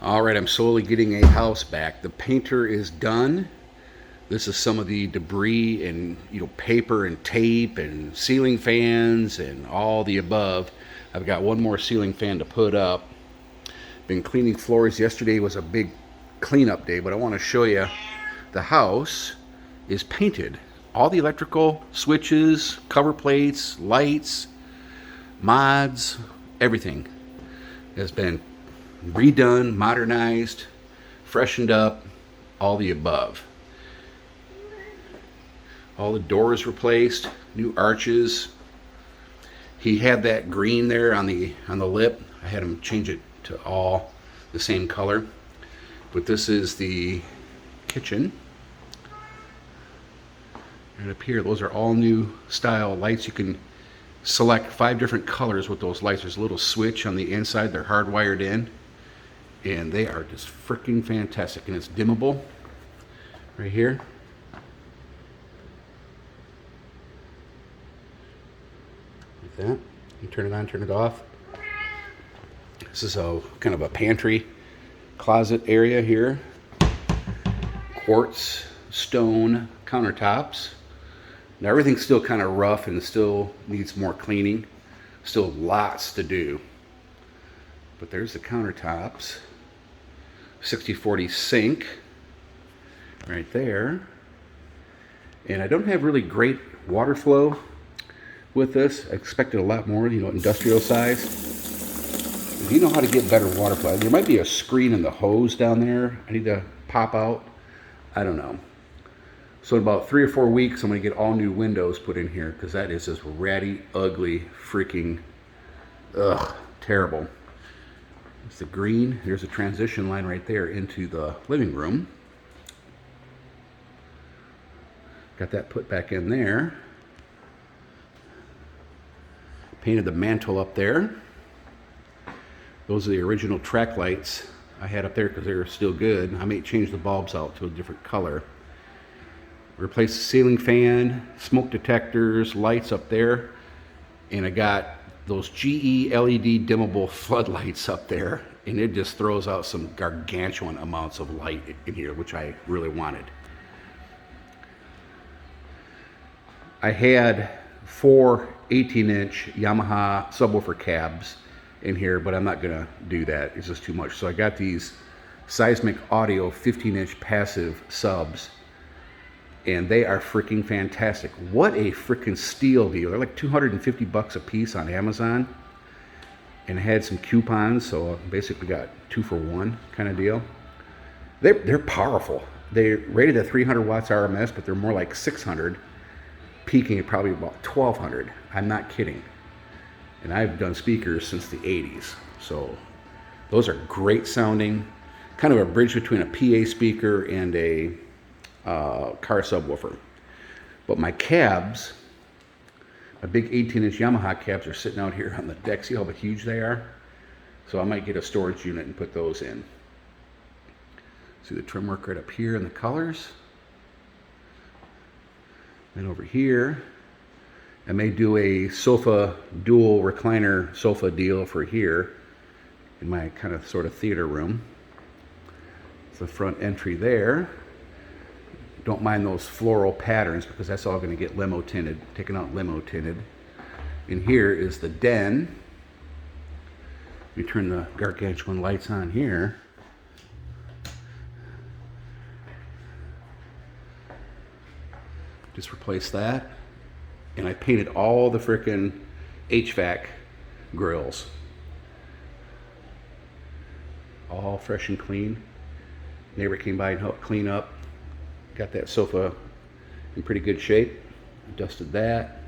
All right, I'm slowly getting a house back. The painter is done. This is some of the debris and paper and tape and ceiling fans and all the above. I've got one more ceiling fan to put up. Been cleaning floors. Yesterday was a big cleanup day, but I want to show you the house is painted. All the electrical switches, cover plates, lights, mods, everything has been redone, modernized, freshened up, all the above. All the doors replaced, new arches. He had that green there on the lip. I had him change it to all the same color. But this is the kitchen. Right up here, those are all new style lights. You can select 5 different colors with those lights. There's a little switch on the inside. They're hardwired in. And they are just freaking fantastic. And it's dimmable right here. Like that. You turn it on, turn it off. This is a kind of a pantry closet area here. Quartz stone countertops. Now everything's still kind of rough and still needs more cleaning. Still lots to do. But there's the countertops. 60/40 sink right there. And I don't have really great water flow with this. I expected a lot more, industrial size. If you know how to get better water flow, there might be a screen in the hose down there I need to pop out. I don't know. So in about 3 or 4 weeks, I'm going to get all new windows put in here because that is just ratty, ugly, freaking, terrible. It's the green. There's a transition line right there into the living room. Got that put back in there. Painted the mantle up there. Those are the original track lights I had up there because they were still good. I may change the bulbs out to a different color. Replaced the ceiling fan, smoke detectors, lights up there. And I got those GE LED dimmable floodlights up there, and it just throws out some gargantuan amounts of light in here, which I really wanted. I had 4 18-inch Yamaha subwoofer cabs in here, but I'm not gonna do that. It's just too much. So I got these Seismic Audio 15-inch passive subs, and they are freaking fantastic. What a freaking steal deal. They're like $250 a piece on Amazon, and I had some coupons, so I basically got 2 for 1 kind of deal. They're powerful. They're rated at 300 watts RMS, but they're more like 600, peaking at probably about 1200. I'm not kidding. And I've done speakers since the 80s, so those are great sounding. Kind of a bridge between a PA speaker and a car subwoofer. But my cabs, my big 18-inch Yamaha cabs, are sitting out here on the deck. See how huge they are? So I might get a storage unit and put those in. See the trim work right up here in the colors. Then over here, I may do a sofa, dual recliner sofa deal for here in my kind of sort of theater room. It's the front entry there. Don't mind those floral patterns because that's all going to get limo tinted, taken out limo tinted. And here is the den. We turn the gargantuan lights on here. Just replace that. And I painted all the frickin' HVAC grills. All fresh and clean. Neighbor came by and helped clean up. Got that sofa in pretty good shape. Dusted that.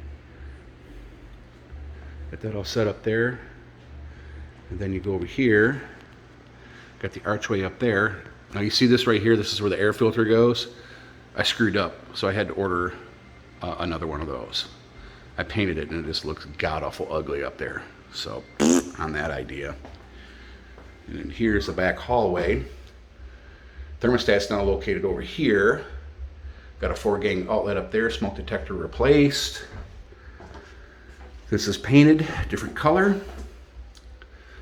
Got that all set up there. And then you go over here. Got the archway up there. Now you see this right here. This is where the air filter goes. I screwed up, so I had to order another one of those. I painted it and it just looks god-awful ugly up there. So, on that idea. And then here's the back hallway. Thermostat's now located over here. Got a 4-gang outlet up there, smoke detector replaced. This is painted, different color.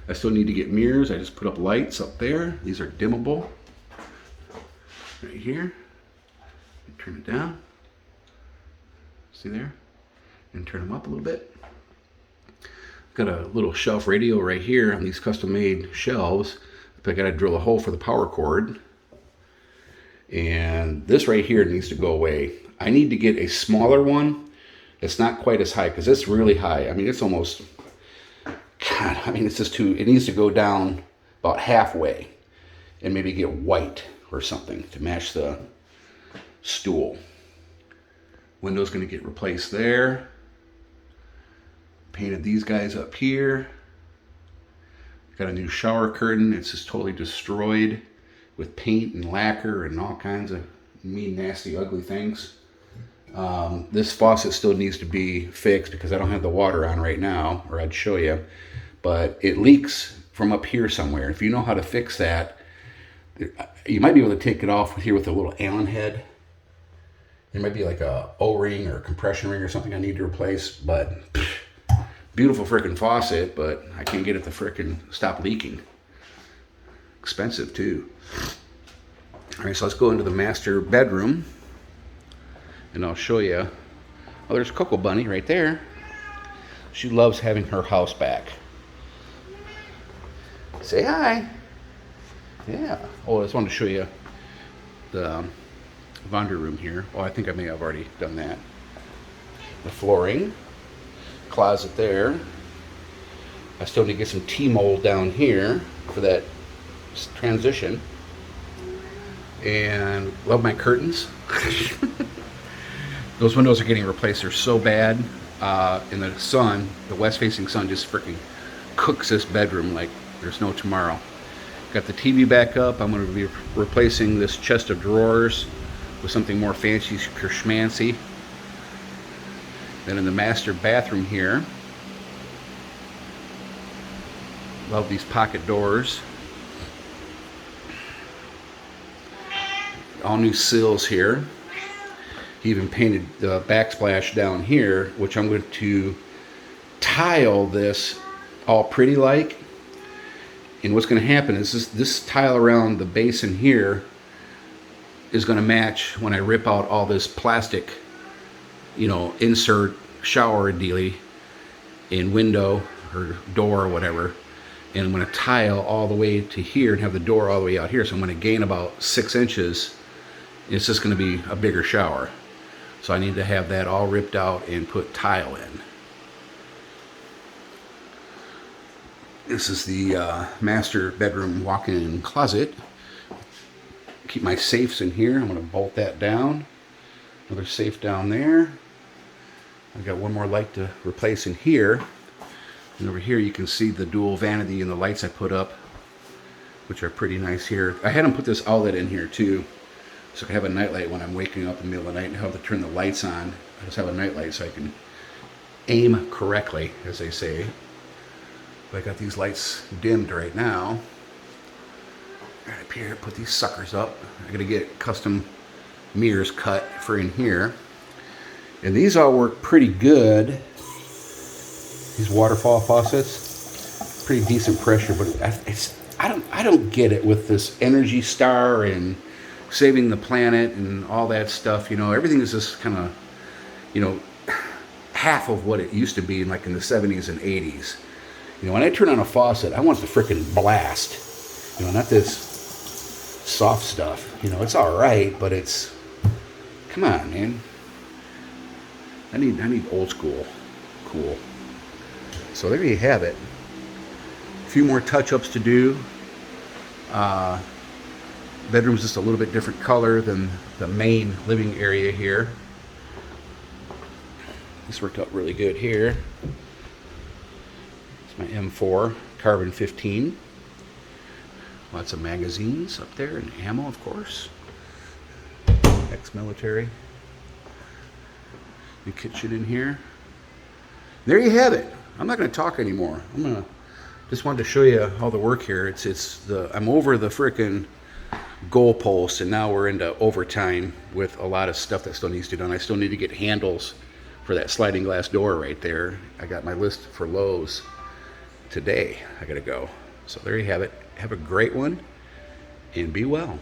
I still need to get mirrors. I just put up lights up there. These are dimmable. Right here. Turn it down. See there? And turn them up a little bit. Got a little shelf radio right here on these custom made shelves. I got to drill a hole for the power cord. And this right here needs to go away. I need to get a smaller one. It's not quite as high because it's really high. I mean, it's almost, God, I mean, it's just too, it needs to go down about halfway and maybe get white or something to match the stool. Window's going to get replaced there. Painted these guys up here. Got a new shower curtain. It's just totally destroyed with paint and lacquer and all kinds of mean, nasty, ugly things. This faucet still needs to be fixed because I don't have the water on right now, or I'd show you. But it leaks from up here somewhere. If you know how to fix that, you might be able to take it off here with a little Allen head. There might be like a O-ring or a compression ring or something I need to replace, but beautiful freaking faucet, but I can't get it to freaking stop leaking. Expensive too. All right, so let's go into the master bedroom and I'll show you. Oh, there's Coco Bunny right there. She loves having her house back. Say hi. Yeah. Oh, I just wanted to show you the laundry room here. Oh, I think I may have already done that. The flooring. Closet there. I still need to get some T-mold down here for that transition. And love my curtains. Those windows are getting replaced. They're so bad. In the sun, the west-facing sun just freaking cooks this bedroom like there's no tomorrow. Got the TV back up. I'm going to be replacing this chest of drawers with something more fancy, schmancy. Then in the master bathroom here, love these pocket doors. All new sills here. He even painted the backsplash down here, which I'm going to tile this all pretty like. And what's going to happen is this tile around the basin here is going to match when I rip out all this plastic, you know, insert shower dealy in window or door or whatever. And I'm going to tile all the way to here and have the door all the way out here. So I'm going to gain about 6 inches. It's just going to be a bigger shower. So I need to have that all ripped out and put tile in. This is the master bedroom walk-in closet. Keep my safes in here. I'm going to bolt that down. Another safe down there. I've got one more light to replace in here. And over here you can see the dual vanity and the lights I put up, which are pretty nice here. I had them put this outlet in here too, so I can have a nightlight when I'm waking up in the middle of the night and have to turn the lights on. I just have a nightlight so I can aim correctly, as they say. But I got these lights dimmed right now. Right up here, put these suckers up. I gotta get custom mirrors cut for in here. And these all work pretty good. These waterfall faucets, pretty decent pressure, but I don't get it with this Energy Star and saving the planet and all that stuff. You know, everything is just kind of, you know, half of what it used to be like in the 70s and 80s. You know, when I turn on a faucet, I want the freaking blast. You know, not this soft stuff. You know, it's all right, but it's, come on, man. I need old school cool. So there you have it. A few more touch-ups to do. Bedroom's just a little bit different color than the main living area here. This worked out really good here. It's my M4 Carbon 15. Lots of magazines up there and ammo, of course. Ex-military. New kitchen in here. There you have it. I'm not going to talk anymore. Just wanted to show you all the work here. I'm over the frickin' goalpost, and now we're into overtime with a lot of stuff that still needs to be done. I still need to get handles for that sliding glass door right there. I got my list for Lowe's today. I gotta go. So there you have it. Have a great one and be well.